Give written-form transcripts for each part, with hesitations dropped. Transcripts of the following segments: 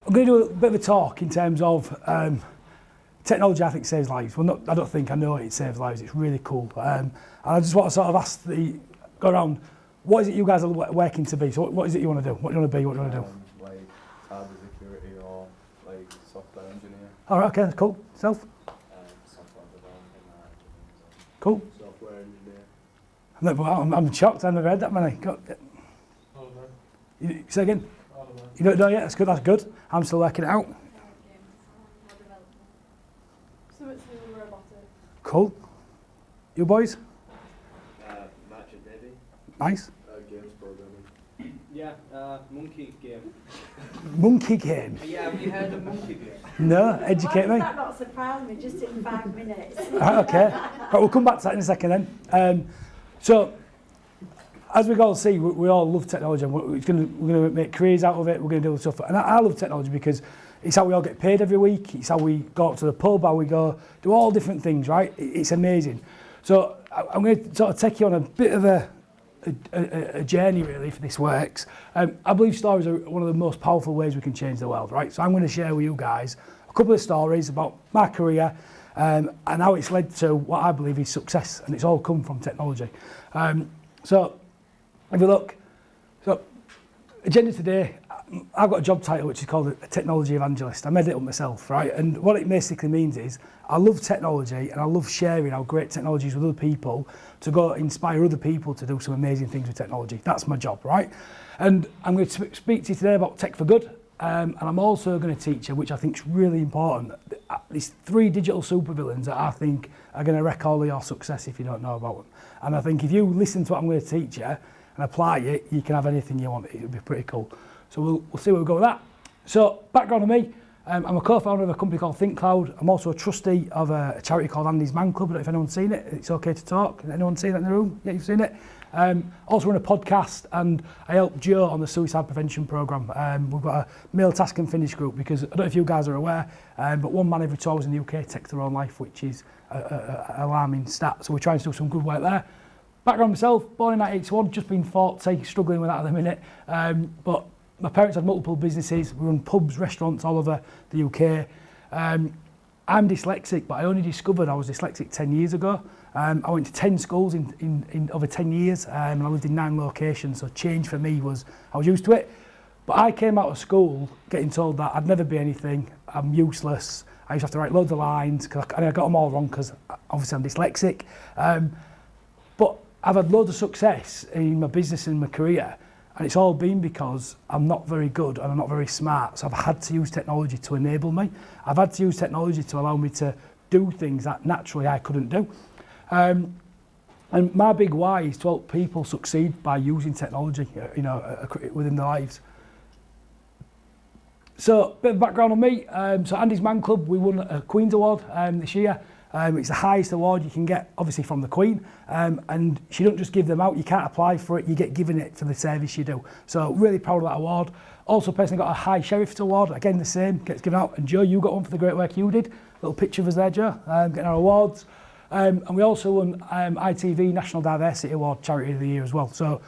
I'm going to do a bit of a talk in terms of technology. I think saves lives. Well, I don't think, I know it saves lives. It's really cool. And I just want to sort of ask go around, what is it you guys are working to be? So what is it you want to do? What do you want to be? What do you want to do? Like cyber security or like software engineer. All right, okay, cool. Self? Software development. Cool. Software engineer. I'm shocked. I've never heard that many. Say again? You don't know yet? That's good. That's good. I'm still working it out. Cool. You boys? Match and Debbie. Nice. Games programming. Yeah, monkey game. Monkey game? Yeah, have you heard of monkey game? No, educate me. Why does that not surprise me, just in 5 minutes? Okay. Right, we'll come back to that in a second then. So, as we all see, we all love technology, and we're going to make careers out of it. We're going to do stuff, and I love technology because it's how we all get paid every week. It's how we go up to the pub, how we go do all different things. Right? It's amazing. So I'm going to sort of take you on a bit of a journey really for this works. I believe stories are one of the most powerful ways we can change the world. Right? So I'm going to share with you guys a couple of stories about my career and how it's led to what I believe is success, and it's all come from technology. So. Have a look. So, agenda today, I've got a job title which is called a technology evangelist. I made it up myself, right? And what it basically means is I love technology and I love sharing how great technology is with other people to go inspire other people to do some amazing things with technology. That's my job, right? And I'm going to speak to you today about tech for good. And I'm also going to teach you, which I think is really important, these 3 digital supervillains that I think are going to wreck all of your success if you don't know about them. And I think if you listen to what I'm going to teach you, and apply it, you can have anything you want. It'll be pretty cool. So we'll see where we go with that. So background on me, I'm a co-founder of a company called ThinkCloud. I'm also a trustee of a charity called Andy's Man Club. I don't know if anyone's seen it. It's okay to talk. Has anyone seen that in the room? Yeah, you've seen it. Also run a podcast, and I help Joe on the suicide prevention programme. We've got a male task and finish group because I don't know if you guys are aware, but 1 man every 2 hours in the UK takes their own life, which is an alarming stat. So we're trying to do some good work there. Background myself, born in 1981, just been 40, struggling with that at the minute. But my parents had multiple businesses. We run pubs, restaurants all over the UK. I'm dyslexic, but I only discovered I was dyslexic 10 years ago. I went to 10 schools in over 10 years, and I lived in 9 locations. So change for me was, I was used to it. But I came out of school getting told that I'd never be anything, I'm useless. I used to have to write loads of lines, and I got them all wrong because obviously I'm dyslexic. But I've had loads of success in my business and my career, and it's all been because I'm not very good and I'm not very smart. So I've had to use technology to enable me. I've had to use technology to allow me to do things that naturally I couldn't do. And my big why is to help people succeed by using technology, within their lives. So, a bit of background on me. So Andy's Man Club, we won a Queen's Award this year. It's the highest award you can get, obviously, from the Queen. And she don't just give them out, you can't apply for it, you get given it for the service you do. So really proud of that award. Also personally got a High Sheriff's Award, again the same, gets given out. And Joe, you got one for the great work you did. Little picture of us there, Joe, getting our awards. And we also won ITV National Diversity Award Charity of the Year as well. So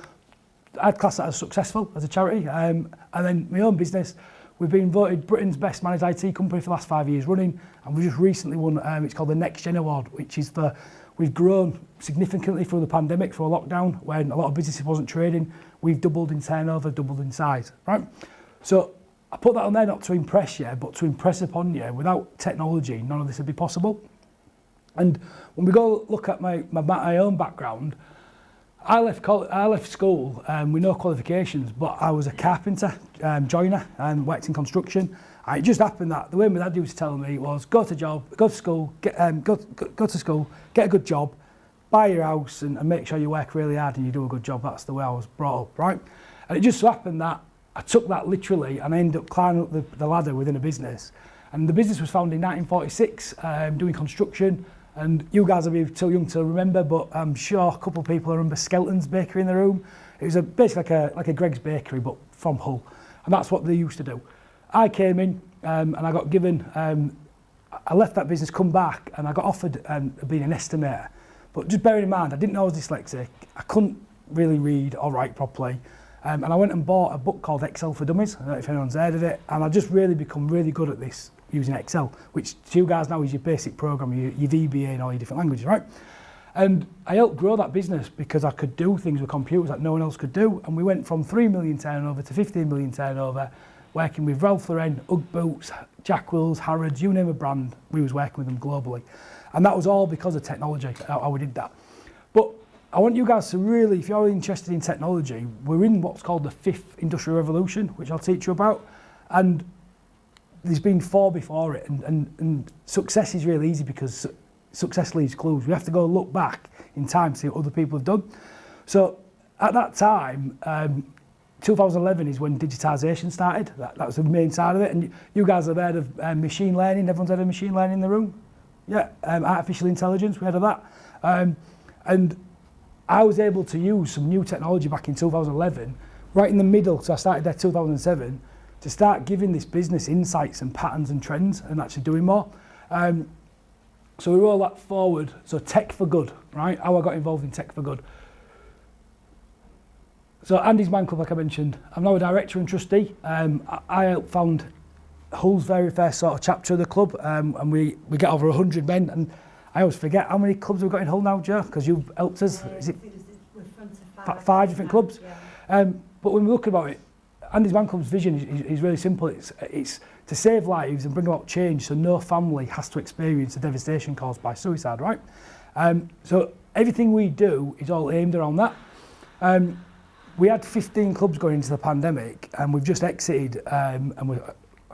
I'd class that as successful as a charity. And then my own business, we've been voted Britain's best managed IT company for the last 5 years running, and we just recently won, it's called the Next Gen Award, which is we've grown significantly through the pandemic, through a lockdown, when a lot of businesses wasn't trading. We've doubled in turnover, doubled in size, right? So I put that on there not to impress you, but to impress upon you, without technology, none of this would be possible. And when we go look at my own background, I left school with no qualifications, but I was a carpenter, joiner, and worked in construction. And it just happened that the way my dad used to tell me was go to school, get a good job, buy your house, and make sure you work really hard and you do a good job. That's the way I was brought up, right? And it just so happened that I took that literally and I ended up climbing up the ladder within a business. And the business was founded in 1946, doing construction. And you guys will be too young to remember, but I'm sure a couple of people remember Skelton's Bakery in the room. It was basically like a Greg's Bakery, but from Hull. And that's what they used to do. I came in and I got given, I left that business, come back, and I got offered being an estimator. But just bearing in mind, I didn't know I was dyslexic. I couldn't really read or write properly. And I went and bought a book called Excel for Dummies. I don't know if anyone's heard of it. And I just really become really good at this using Excel, which to you guys now is your basic programming, your VBA and all your different languages, right? And I helped grow that business because I could do things with computers that no one else could do. And we went from 3 million turnover to 15 million turnover, working with Ralph Lauren, Ugg Boots, Jack Wills, Harrods, you name a brand, we was working with them globally. And that was all because of technology, how we did that. But I want you guys to really, if you're interested in technology, we're in what's called the 5th Industrial Revolution, which I'll teach you about. And there's been 4 before it. And success is really easy because success leaves clues. We have to go look back in time to see what other people have done. So at that time, 2011 is when digitisation started. That was the main side of it. And you guys have heard of machine learning. Everyone's heard of machine learning in the room? Yeah, artificial intelligence, we heard of that. And I was able to use some new technology back in 2011, right in the middle, so I started there 2007, to start giving this business insights and patterns and trends and actually doing more. So we roll that forward. So tech for good, right? How I got involved in tech for good. So Andy's Man Club, like I mentioned, I'm now a director and trustee. I helped found Hull's very first sort of chapter of the club, and we get over 100 men. And I always forget how many clubs we've got in Hull now, Joe, because you've helped us. Is it We're front of 5 different clubs? Yeah. But when we look about it, Andy's Man Club's vision is really simple. It's to save lives and bring about change so no family has to experience the devastation caused by suicide, right? So everything we do is all aimed around that. We had 15 clubs going into the pandemic, and we've just exited, and I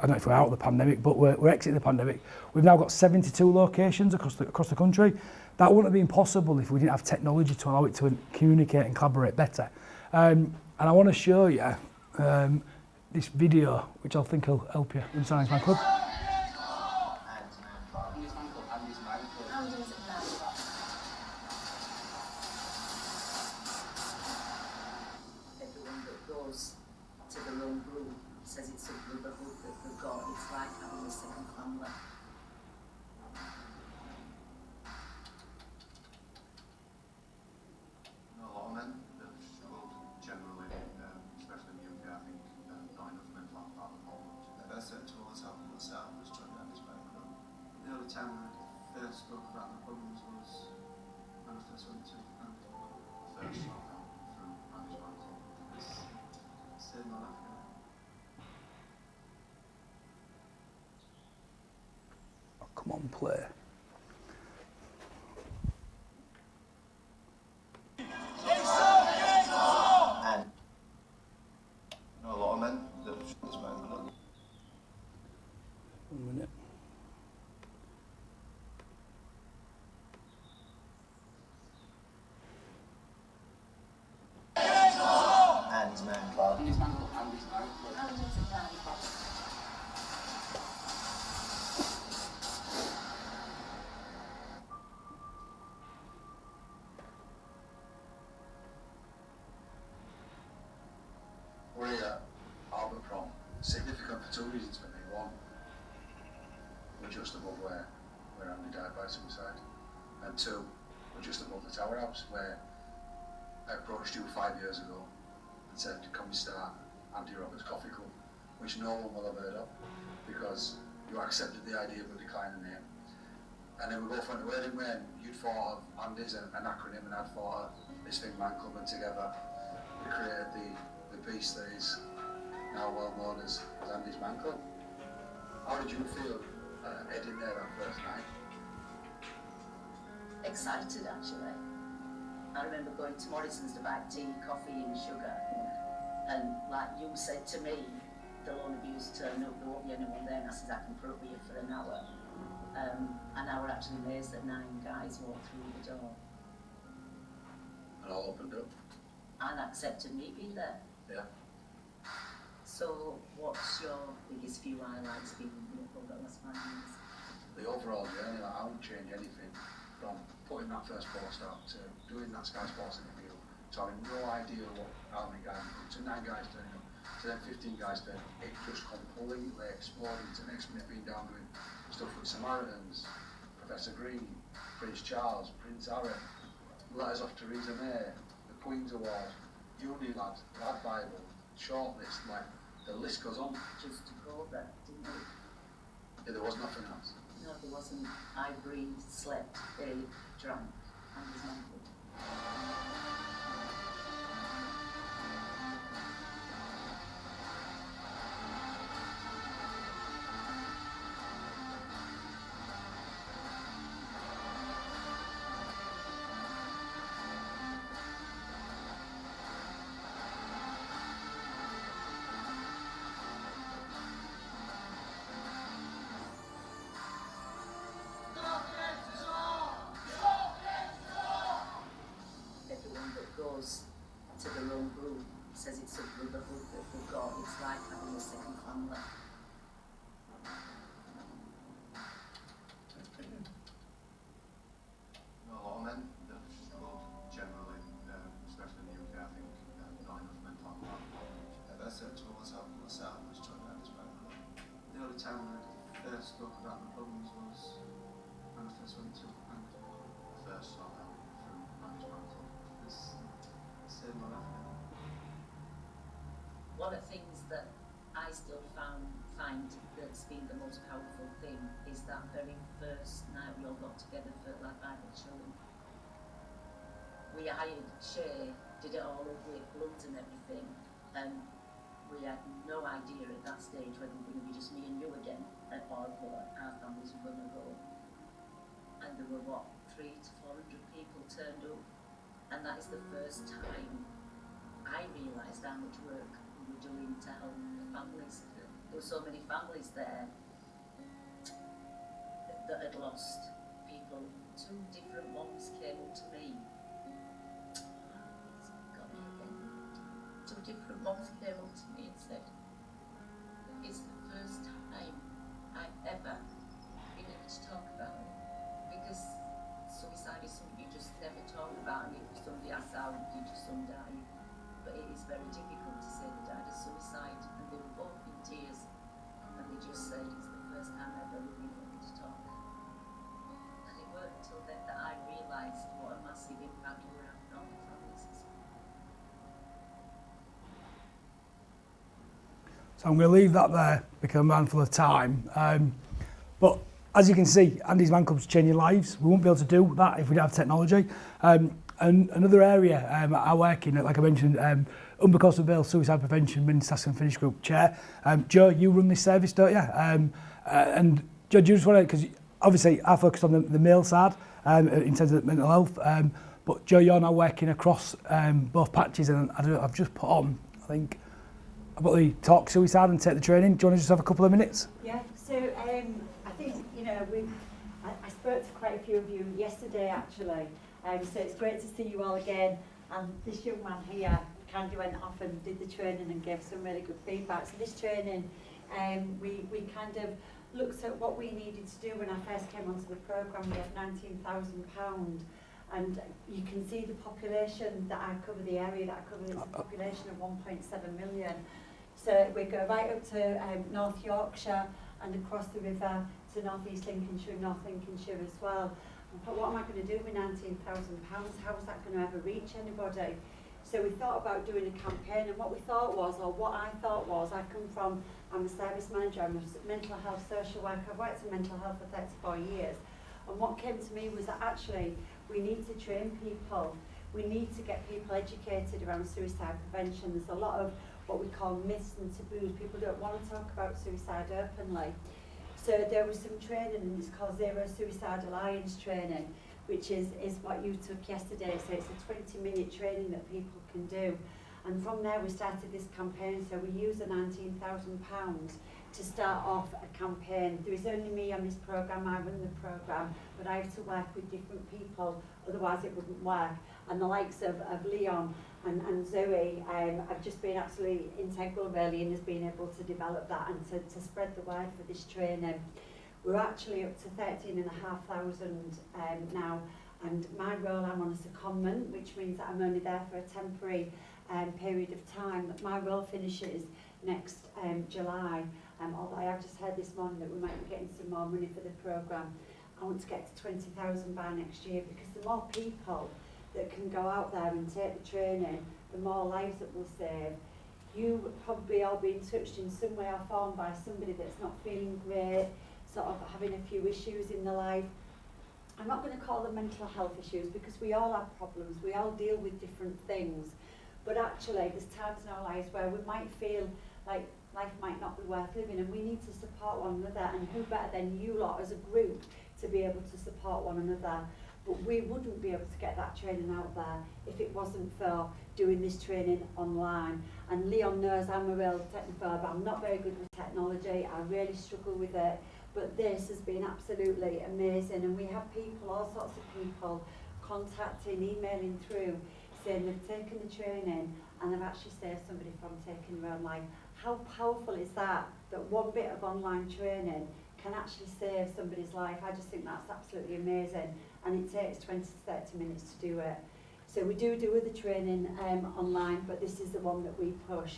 don't know if we're out of the pandemic, but we're exiting the pandemic. We've now got 72 locations across the country. That wouldn't have been possible if we didn't have technology to allow it to communicate and collaborate better. And I want to show you this video, which I think will help you inside my club. Everyone that goes to their own group says it's a brotherhood that they've got. It's like having a second family. A lot of men have struggled generally, especially in the UK. I think not enough men talk about the whole. The best set to all the time myself was joined at this back club. The only time when I first spoke about the problems was when I first went to Andy's club. First saw that through Andy's club. It's saved my life. Oh, come on, play. A lot of men that have this man club. 1 minute. Andy's man club. We're here, Albert Prom. Significant for 2 reasons for me. One, we're just above where Andy died by suicide. And 2, we're just above the Tower House, where I approached you 5 years ago and said, can we start Andy Roberts Coffee Club, which no one will have heard of, because you accepted the idea but declined the name. And then we both went away, didn't we? And you'd thought of Andy's an acronym, and I'd thought of this thing, Man Club, and together we created the beast that is now well known as Andy's Man Club. How did you feel heading there that first night? Excited, actually. I remember going to Morrison's to buy tea, coffee and sugar, and like you said to me, they'll only be used to turn up, there won't be anyone there, and I said I can put up here for an hour. And I were actually amazed that 9 guys walked through the door. And all opened up. And accepted me being there. Yeah. So what's your biggest few highlights being over the last 5 years? The overall journey, like, I wouldn't change anything from putting that first post out to doing that Sky Sports interview, to having no idea how many guys would come, to 9 guys turning up, to then 15 guys turning up. It just completely exploded. To next minute being down doing stuff with Samaritans, Professor Green, Prince Charles, Prince Harry, letters off Theresa May, the Queen's Award, uni lad Bible shortlist, like the list goes on. Just to go there, didn't we? Yeah, there was nothing else. No, there wasn't. I breathed, slept, ate, drank, and was naked. Everyone that goes to their own group says it's a brotherhood that we've got. It's like having a second family. A lot of men that struggle generally, especially in the UK, I think not enough mental health. That's it, myself was trying to describe it. The only time when I first spoke about the problems was when I first went to Anglo. First saw them through management. It's saved my life. One of the things that I still find that's been the most powerful thing is that very first night we all got together for like Bible children. We hired Shay, did it all over with bloods and everything, and we had no idea at that stage whether it was going to be just me and you again, or our families were going to go. And there were 300 to 400 people turned up, and that is the first time I realised how much work we were doing to help the families. There were so many families there that had lost people. 2 different moms came up to me. It's got me again. 2 different moms came up to me and said, it's the first time I've ever been able to talk about it, because suicide is something you just never talk about, and if somebody asks how did your son die, but it is very difficult to say they died of suicide, and they were both in tears, and they just said it's the first time I've ever been able to talk. And it weren't until then that I realised what a massive impact we were having on the families as well. So I'm going to leave that there because I'm mindful of time. But as you can see, Andy's Man Club's changing lives. We won't be able to do that if we don't have technology. And another area I work in, like I mentioned, Humber Vale Suicide Prevention Men's Task and Finish Group Chair. Joe, you run this service, don't you? And Joe, do you just want to, because obviously I focus on the male side in terms of mental health, but Joe, you're now working across both patches, and I've just put on, I think, about the talk suicide and take the training. Do you want to just have a couple of minutes? Yeah, so I think, you know, I spoke to quite a few of you yesterday actually, so it's great to see you all again, and this young man here kind of went off and did the training and gave some really good feedback. So this training, we kind of looked at what we needed to do when I first came onto the programme. We had £19,000, and you can see the population that I cover, the area that I cover is a population of 1.7 million. So we go right up to North Yorkshire and across the river to North East Lincolnshire, North Lincolnshire as well. But what am I going to do with £19,000? How is that going to ever reach anybody? So we thought about doing a campaign, and what we thought was, or what I thought was, I'm a service manager, I'm a mental health social worker, I've worked in mental health for 34 years. And what came to me was that actually we need to train people. We need to get people educated around suicide prevention. There's a lot of what we call myths and taboos. People don't want to talk about suicide openly. So there was some training, and it's called Zero Suicide Alliance training, which is what you took yesterday. So it's a 20-minute training that people can do. And from there we started this campaign. So we used the £19,000 to start off a campaign. There is only me on this programme, I run the programme, but I have to work with different people, otherwise it wouldn't work. And the likes of Leon and Zoe have just been absolutely integral really in us being able to develop that and to spread the word for this training. We're actually up to 13,500 now, and my role, I'm on a secondment, which means that I'm only there for a temporary period of time. My role finishes next July, although I have just heard this morning that we might be getting some more money for the programme. I want to get to 20,000 by next year, because the more people that can go out there and take the training the more lives that we'll save. You probably all been touched in some way or form by somebody that's not feeling great, sort of having a few issues in their life. I'm not going to call them mental health issues because we all have problems, we all deal with different things, but actually there's times in our lives where we might feel like life might not be worth living, and we need to support one another, and who better than you lot as a group to be able to support one another. But we wouldn't be able to get that training out there if it wasn't for doing this training online. And Leon knows I'm a real technophobe. I'm not very good with technology. I really struggle with it. But this has been absolutely amazing. And we have people, all sorts of people, contacting, emailing through, saying they've taken the training and they've actually saved somebody from taking their own life. How powerful is that? That one bit of online training can actually save somebody's life. I just think that's absolutely amazing. And it takes 20 to 30 minutes to do it. So we do other training online, but this is the one that we push.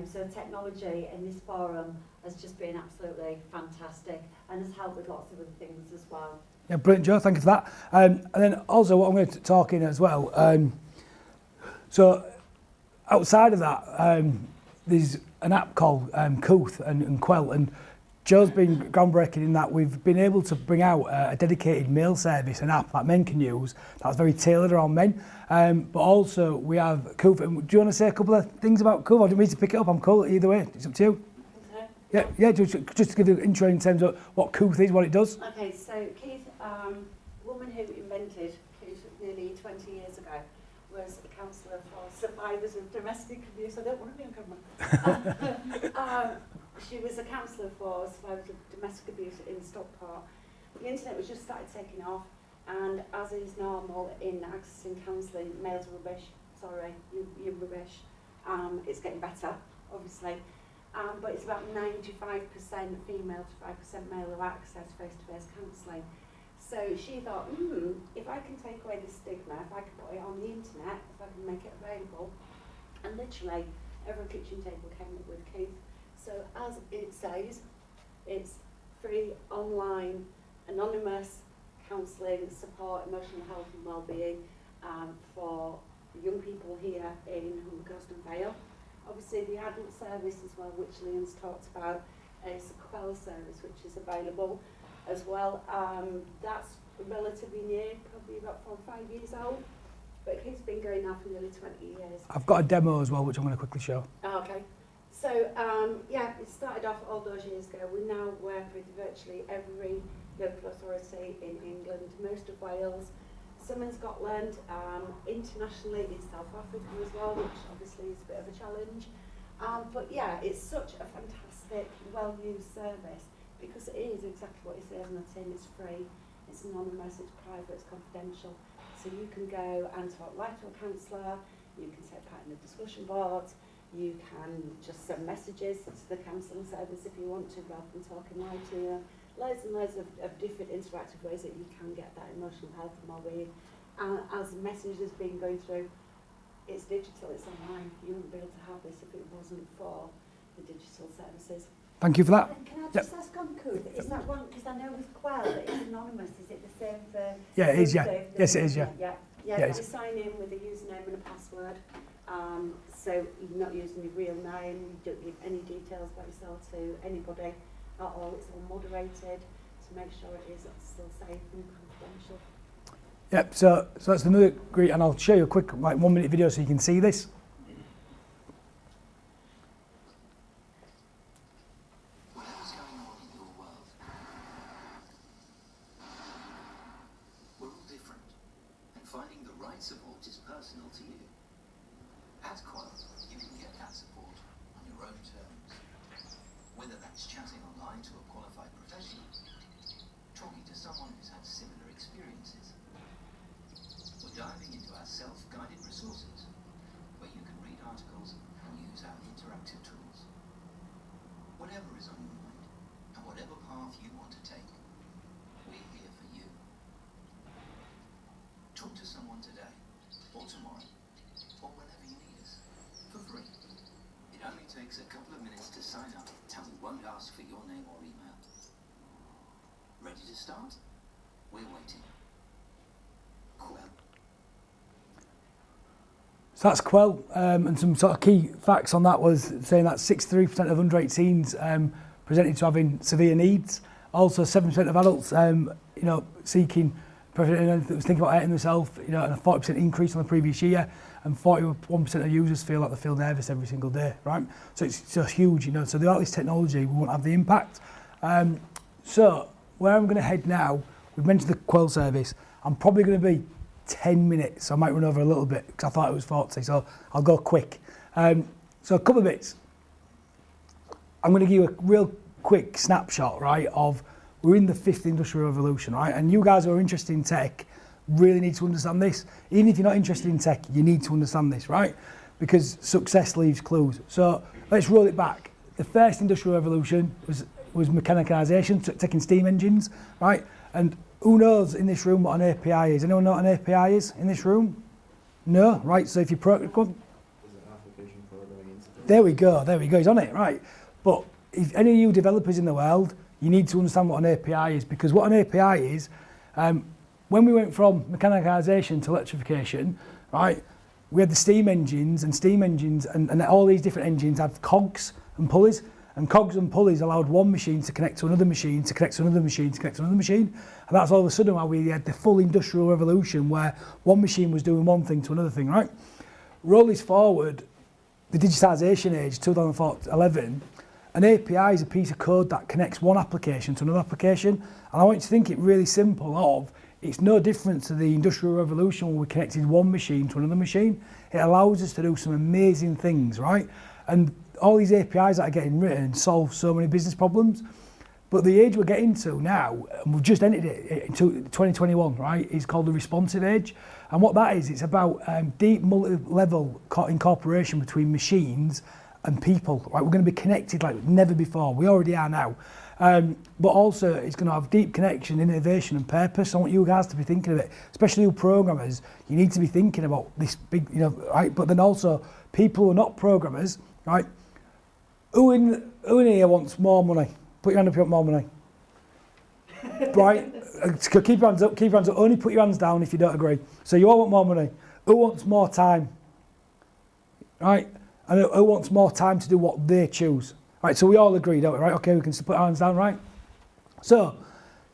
So technology in this forum has just been absolutely fantastic and has helped with lots of other things as well. Yeah, brilliant, Joe, thank you for that. And then also what I'm going to talk in as well, so outside of that, there's an app called COUTH and Quell, and Joe's been groundbreaking in that we've been able to bring out a dedicated mail service, an app that men can use that's very tailored around men. But also we have COUTH. Do you want to say a couple of things about COUTH, or do you want me to pick it up? I'm cool either way. It's up to you. Okay. Yeah. Just to give you an intro in terms of what COUTH is, what it does. Okay, so Keith, woman who invented COUTH nearly 20 years ago, was a counsellor for survivors of domestic abuse. I don't want to be on camera. She was a counsellor for survivors of domestic abuse in Stockport. The internet was just started taking off, and as is normal in accessing counselling, males are rubbish. Sorry, you're rubbish. It's getting better, obviously. But it's about 95% female to 5% male who access face-to-face counselling. So she thought, if I can take away the stigma, if I can put it on the internet, if I can make it available, and literally every kitchen table came up with COUTH. So as it says, it's free, online, anonymous counselling, support, emotional health and wellbeing for young people here in Humber, Coast and Vale. Obviously the adult service as well, which Leon's talked about, is a Quell service which is available as well. That's relatively new, probably about 4 or 5 years old, but it's been going now for nearly 20 years. I've got a demo as well, which I'm going to quickly show. Okay. So, it started off all those years ago. We now work with virtually every local authority in England, most of Wales, some in Scotland, internationally in South Africa as well, which obviously is a bit of a challenge. But yeah, it's such a fantastic, well-used service because it is exactly what it says on the tin. It's free, it's anonymous, it's private, it's confidential. So you can go and talk live to a counsellor, you can take part in the discussion boards, you can just send messages to the counselling service if you want to, rather than talking live to you. Loads and loads of different interactive ways that you can get that emotional health and well-being. As the message has been going through, it's digital, it's online. You wouldn't be able to have this if it wasn't for the digital services. Thank you for that. Can I just ask on COUTH, is that one, because I know with Quell it's anonymous, is it the same for... Yeah, it is, yeah. Yes, it is, yeah. Yeah, you sign in with a username and a password, so you're not using your real name, you don't give any details about yourself to anybody at all. It's all moderated to make sure it is still safe and confidential. Yep, so that's another great, and I'll show you a quick 1 minute video so you can see this. Whatever's going on in your world, we're all different, and finding the right support is personal to you. At COUTH, you can get that support on your own terms, whether that's chatting online to a qualified professional, talking to someone who's had similar experiences, or diving into our self-guided resources, where you can read articles and use our interactive tools. Whatever is on your mind, and whatever path you want to take, we're here for you. Talk to someone today, or tomorrow, or whenever you need us, for free. It only takes a couple of minutes to sign up, and we won't ask for your name or email. Ready to start? We're waiting. Quell. So that's Quell, and some sort of key facts on that was saying that 63% of under 18s presented to having severe needs. Also 7% of adults, seeking, that was thinking about hurting themselves, and a 40% increase on the previous year, and 41% of users feel like they feel nervous every single day, right? So it's just huge, So without this technology, we won't have the impact. So where I'm going to head now, we've mentioned the Quell service. I'm probably going to be 10 minutes. I might run over a little bit because I thought it was 40, so I'll go quick. So a couple of bits. I'm going to give you a real quick snapshot, right, of we're in the 5th industrial revolution, right? And you guys who are interested in tech really need to understand this. Even if you're not interested in tech, you need to understand this, right? Because success leaves clues. So let's roll it back. The first industrial revolution was mechanicalisation, taking steam engines, right? And who knows in this room what an API is? Anyone know what an API is in this room? No, right? So if you There's an application programming institute. there we go, he's on it, right? But if any of you developers in the world, you need to understand what an API is, because what an API is, when we went from mechanicalisation to electrification, right, we had the steam engines, and all these different engines had cogs and pulleys, and cogs and pulleys allowed one machine to connect to another machine, to connect to another machine, to connect to another machine, and that's all of a sudden why we had the full industrial revolution where one machine was doing one thing to another thing, right? Roll this forward, the digitisation age, 2011, an API is a piece of code that connects one application to another application, and I want you to think it really simple of, it's no different to the Industrial Revolution where we connected one machine to another machine. It allows us to do some amazing things, right? And all these APIs that are getting written solve so many business problems. But the age we're getting to now, and we've just entered it into 2021, right, is called the responsive age. And what that is, it's about deep multi-level incorporation between machines and people, right? We're going to be connected like never before. We already are now. But also it's going to have deep connection, innovation and purpose. I want you guys to be thinking of it, especially you programmers. You need to be thinking about this big, right? But then also people who are not programmers, right? Who in here wants more money? Put your hand up if you want more money. Right? Keep your hands up, Only put your hands down if you don't agree. So you all want more money. Who wants more time? Right? And who wants more time to do what they choose? Right, so we all agree, don't we? Right, okay, we can put our hands down, right? So,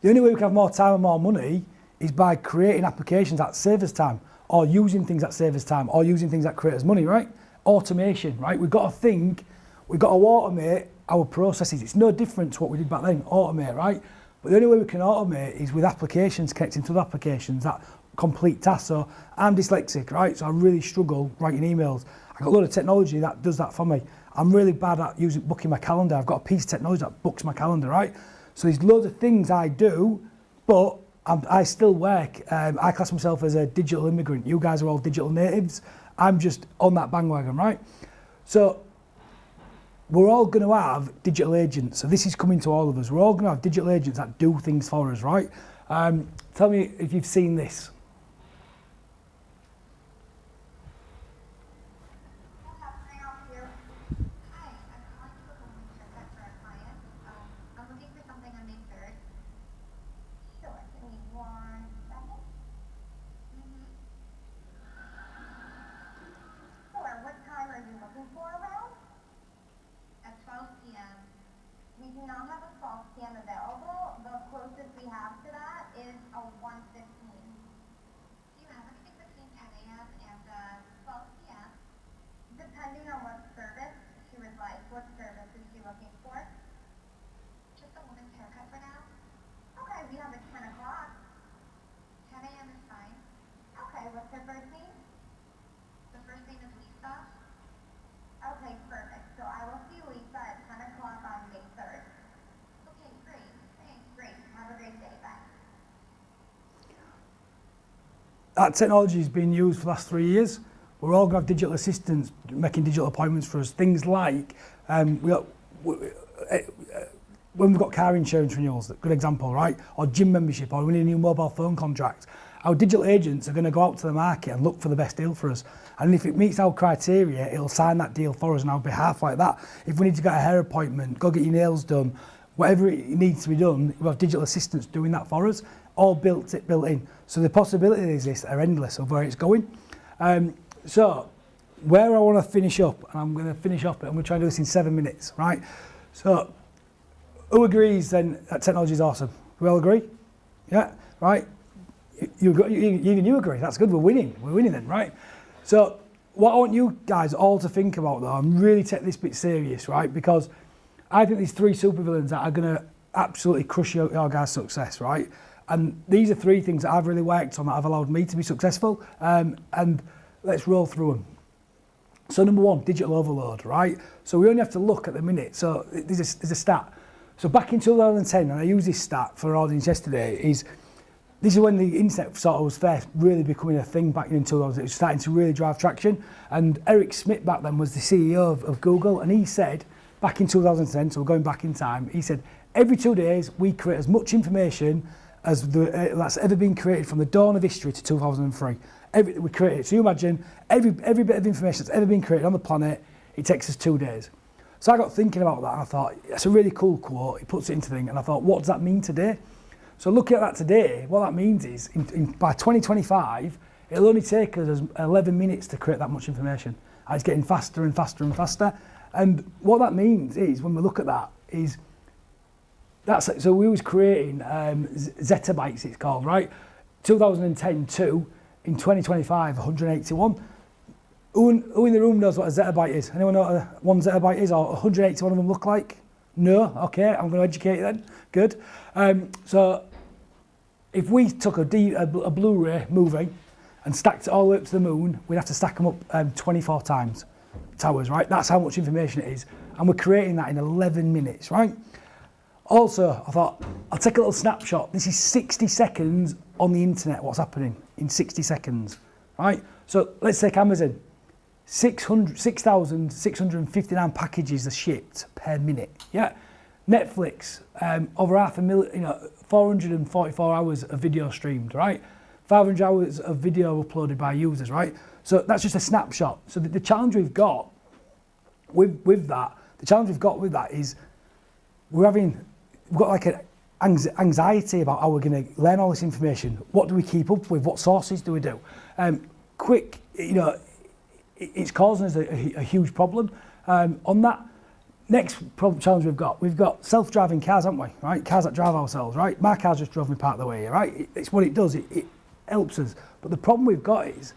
the only way we can have more time and more money is by creating applications that save us time, or using things that save us time, or using things that create us money, right? Automation, right? We've got to think, we've got to automate our processes. It's no different to what we did back then, automate, right? But the only way we can automate is with applications connecting to other applications that complete tasks. So, I'm dyslexic, right? So I really struggle writing emails. I've got a lot of technology that does that for me. I'm really bad at booking my calendar. I've got a piece of technology that books my calendar, right? So there's loads of things I do, but I still work. I class myself as a digital immigrant. You guys are all digital natives. I'm just on that bandwagon, right? So we're all going to have digital agents. So this is coming to all of us. We're all going to have digital agents that do things for us, right? Tell me if you've seen this. That technology has been used for the last 3 years. We're all going to have digital assistants making digital appointments for us. Things like, when we've got car insurance renewals, good example, right? Or gym membership, or we need a new mobile phone contract. Our digital agents are going to go out to the market and look for the best deal for us. And if it meets our criteria, it'll sign that deal for us on our behalf like that. If we need to get a hair appointment, go get your nails done, whatever it needs to be done, we have digital assistants doing that for us, all built in. So the possibilities of this are endless of where it's going. So where I want to finish up, and I'm going to finish up, I'm going to try and do this in 7 minutes, right? So, who agrees then that technology is awesome? We all agree? Yeah, right? Even you agree, that's good, we're winning then, right? So, what I want you guys all to think about though, and really take this bit serious, right? Because I think these 3 supervillains that are going to absolutely crush your guys' success, right? And these are 3 things that I've really worked on that have allowed me to be successful, and let's roll through them. So number 1, digital overload, right? So we only have to look at the minute. So there's a stat. So back in 2010, and I used this stat for our audience yesterday, this is when the internet sort of was first really becoming a thing back in 2000. It was starting to really drive traction. And Eric Schmidt back then was the CEO of Google, and he said, back in 2010, so we're going back in time, he said, every 2 days we create as much information as that's ever been created from the dawn of history to 2003. We create it. So you imagine every bit of information that's ever been created on the planet, it takes us 2 days. So I got thinking about that and I thought, that's a really cool quote. He puts it into thing, and I thought, what does that mean today? So looking at that today, what that means is by 2025, it'll only take us 11 minutes to create that much information. And it's getting faster and faster and faster. And what that means is, when we look at that, is so we was creating Zettabytes, it's called, right? 2010 to, in 2025, 181. Who in the room knows what a zettabyte is? Anyone know what 1 zettabyte is, or 181 of them look like? No? Okay, I'm going to educate you then. Good. So if we took a Blu-ray movie and stacked it all the way up to the moon, we'd have to stack them up 24 times, towers, right? That's how much information it is. And we're creating that in 11 minutes, right? Also, I thought, I'll take a little snapshot. This is 60 seconds on the internet, what's happening in 60 seconds, right? So let's take Amazon. 6,659 packages are shipped per minute, yeah? Netflix, over 500,000, 444 hours of video streamed, right? 500 hours of video uploaded by users, right? So that's just a snapshot. So the challenge we've got with that is we've got like an anxiety about how we're going to learn all this information. What do we keep up with? What sources do we do? It's causing us a huge problem. On that, next challenge we've got self-driving cars, haven't we? Right, cars that drive ourselves. Right, my car just drove me part of the way. Right, it's what it does. It helps us. But the problem we've got is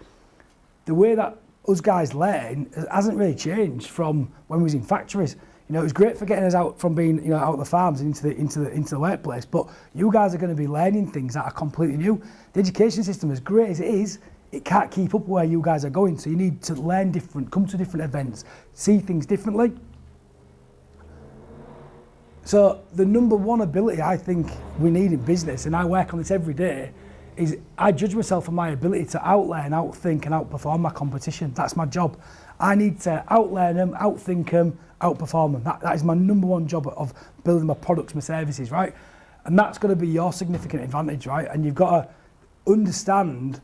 the way that us guys learn hasn't really changed from when we was in factories. You know, it was great for getting us out from being, out of the farms and into the workplace. But you guys are going to be learning things that are completely new. The education system, as great as it is, it can't keep up where you guys are going. So you need to learn different, come to different events, see things differently. So the number 1 ability I think we need in business, and I work on this every day, is I judge myself on my ability to outlearn, outthink and outperform my competition. That's my job. I need to outlearn them, outthink them, outperform them. That is my number 1 job of building my products, my services, right? And that's going to be your significant advantage, right? And you've got to understand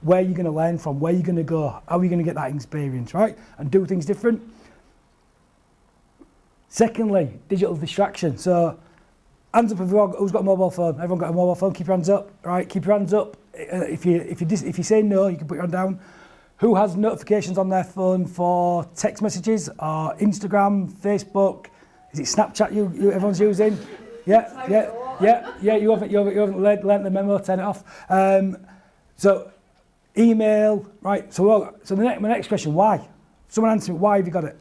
where you're going to learn from, where you're going to go, how you're going to get that experience, right? And do things different. Secondly, digital distraction. So, hands up who's got a mobile phone. Everyone got a mobile phone? Keep your hands up, right? Keep your hands up. If you say no, you can put your hand down. Who has notifications on their phone for text messages or Instagram, Facebook? Is it Snapchat everyone's using? Yeah. You haven't learnt the memo. Turn it off. So, email, right? So my next question: why? Someone answer me. Why have you got it?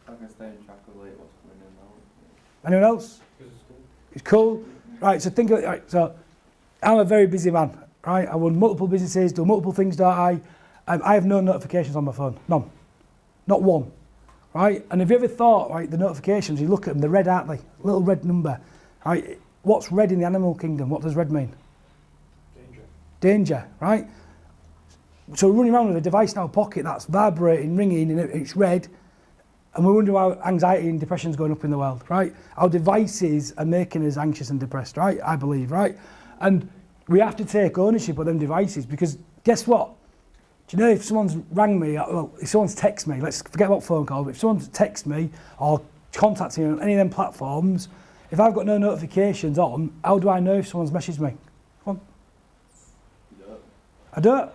I can stay in track of what's coming in now. Anyone else? It's cool. Right, so think of it. Right, so I'm a very busy man, right? I run multiple businesses, do multiple things, don't I? I have no notifications on my phone, none. Not one, right? And have you ever thought, right, the notifications, you look at them, they're red, aren't they? Little red number, right? What's red in the animal kingdom? What does red mean? Danger, right? So we're running around with a device in our pocket that's vibrating, ringing, and it's red. And we wonder why anxiety and depression is going up in the world, right? Our devices are making us anxious and depressed, right? I believe, right? And we have to take ownership of them devices, because guess what? Do you know, if someone's rang me, if someone's texted me, let's forget about phone calls, but if someone's texted me or contacted me on any of them platforms, if I've got no notifications on, how do I know if someone's messaged me? Come on. I don't.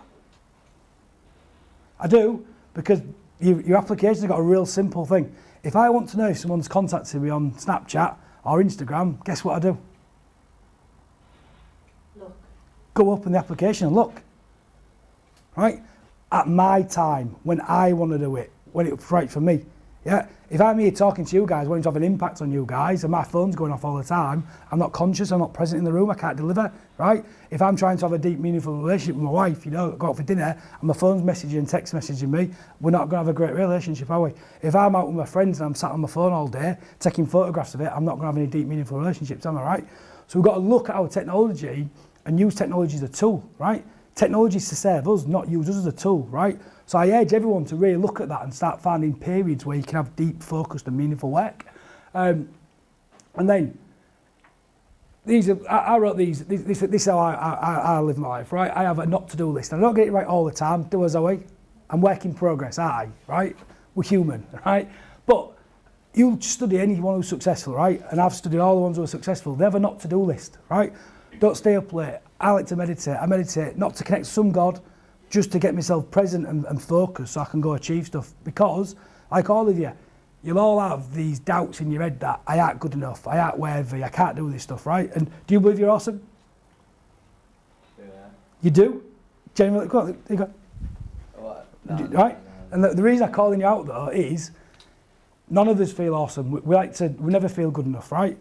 I do, because your application's got a real simple thing. If I want to know if someone's contacted me on Snapchat or Instagram, guess what I do? Look. Go up in the application and look. Right? At my time, when I want to do it, when it's right for me. Yeah? If I'm here talking to you guys, wanting to have an impact on you guys, and my phone's going off all the time, I'm not conscious, I'm not present in the room, I can't deliver, right? If I'm trying to have a deep, meaningful relationship with my wife, you know, go out for dinner, and my phone's messaging and text messaging me, we're not going to have a great relationship, are we? If I'm out with my friends and I'm sat on my phone all day, taking photographs of it, I'm not going to have any deep, meaningful relationships, am I right? So we've got to look at our technology and use technology as a tool, right? Technology is to serve us, not use us as a tool, right? So I urge everyone to really look at that and start finding periods where you can have deep, focused and meaningful work. And then, I wrote these, this is how I live my life, right? I have a not to do list. I don't get it right all the time, do as Zoe. I'm work in progress, aren't I, right? We're human, right? But you study anyone who's successful, right? And I've studied all the ones who are successful. They have a not to do list, right? Don't stay up late. I like to meditate. I meditate not to connect to some God, just to get myself present and focused so I can go achieve stuff. Because, like all of you, you'll all have these doubts in your head that I aren't good enough, I aren't worthy, I can't do this stuff, right? And do you believe you're awesome? Yeah. You do? Genuinely, go on, there you go. Right? And the reason I'm calling you out though is none of us feel awesome. We never feel good enough, right?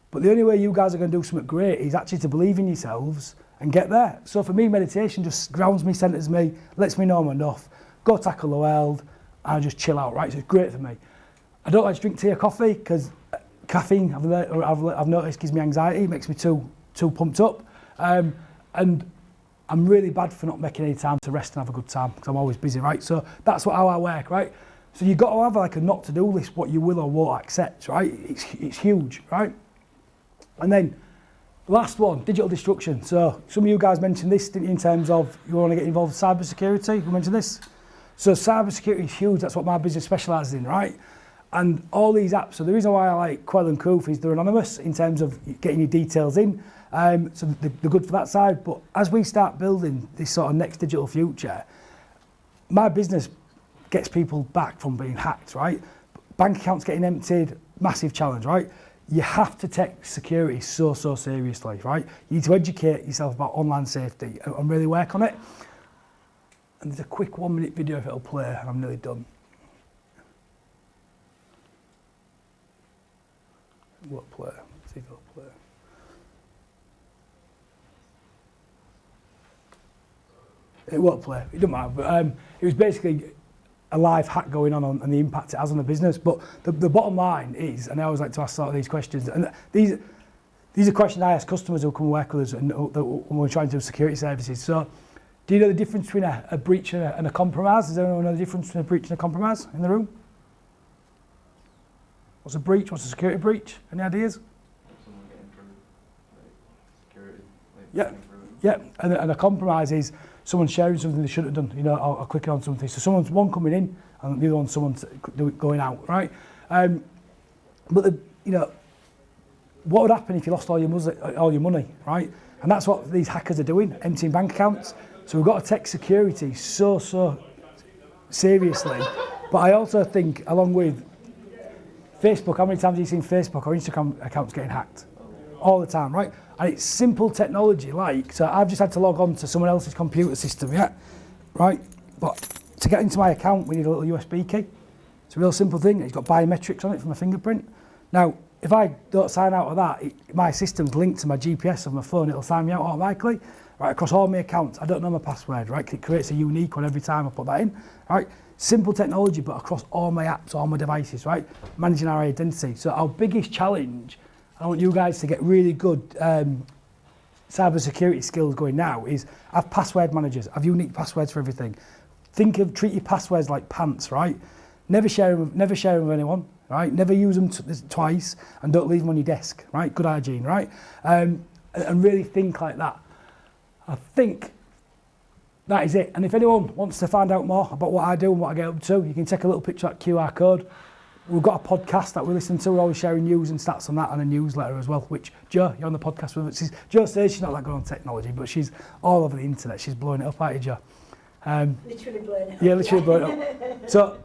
But the only way you guys are going to do something great is actually to believe in yourselves and get there. So for me, meditation just grounds me, centres me, lets me know I'm enough, go tackle the world, and I just chill out, right? So it's great for me. I don't like to drink tea or coffee because caffeine, I've noticed, gives me anxiety, makes me too pumped up. And I'm really bad for not making any time to rest and have a good time because I'm always busy, right? So that's how I work, right? So you've got to have like a not to do list, what you will or won't accept, right? It's huge, right? And then last one, digital destruction. So some of you guys mentioned this, didn't you, in terms of you want to get involved with cybersecurity? You mentioned this. So cybersecurity is huge. That's what my business specialises in, right? And all these apps. So the reason why I like COUTH and COUTH is they're anonymous in terms of getting your details in. So they're good for that side. But as we start building this sort of next digital future, my business gets people back from being hacked, right? Bank accounts getting emptied, massive challenge, right? You have to take security so seriously, right? You need to educate yourself about online safety and really work on it. And there's a quick 1 minute video if it'll play, and I'm nearly done. It won't play. Let's see if it'll play. It won't play. It doesn't matter. But it was basically a live hack going on and the impact it has on the business. But the bottom line is, and I always like to ask sort of these questions, and these are questions I ask customers who come and work with us and when we're trying to do security services. So, do you know the difference between a breach and a compromise? Does anyone know the difference between a breach and a compromise in the room? What's a breach? What's a security breach? Any ideas? Someone getting through, like, security. Like, Yeah. Yeah, and a compromise is someone sharing something they shouldn't have done, you know, or clicking on something. So someone's one coming in and the other one someone's going out, right? But what would happen if you lost all your money, right? And that's what these hackers are doing, emptying bank accounts. So we've got to take security so seriously. But I also think, along with Facebook, how many times have you seen Facebook or Instagram accounts getting hacked? All the time, right? And it's simple technology, so I've just had to log on to someone else's computer system, yeah? Right? But to get into my account, we need a little USB key. It's a real simple thing. It's got biometrics on it from a fingerprint. Now, if I don't sign out of that, my system's linked to my GPS of my phone. It'll sign me out automatically, right, across all my accounts. I don't know my password, right? It creates a unique one every time I put that in, right? Simple technology, but across all my apps, all my devices, right? Managing our identity. So our biggest challenge, I want you guys to get really good cyber security skills going now, is have password managers, have unique passwords for everything. Treat your passwords like pants, right? Never share them with anyone, right? Never use them twice, and don't leave them on your desk, right? Good hygiene, right? And really think like that. I think that is it. And if anyone wants to find out more about what I do and what I get up to, you can take a little picture of that QR code. We've got a podcast that we listen to. We're always sharing news and stats on that, and a newsletter as well, which Jo, you're on the podcast with us. Jo says she's not that good on technology, but she's all over the internet. She's blowing it up, aren't you, Jo? Literally blown it up. Yeah, literally blown it up. So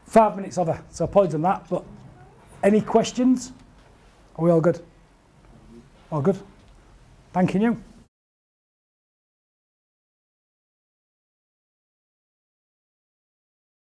5 minutes over. So apologies on that. But any questions? Are we all good? All good. Thanking you.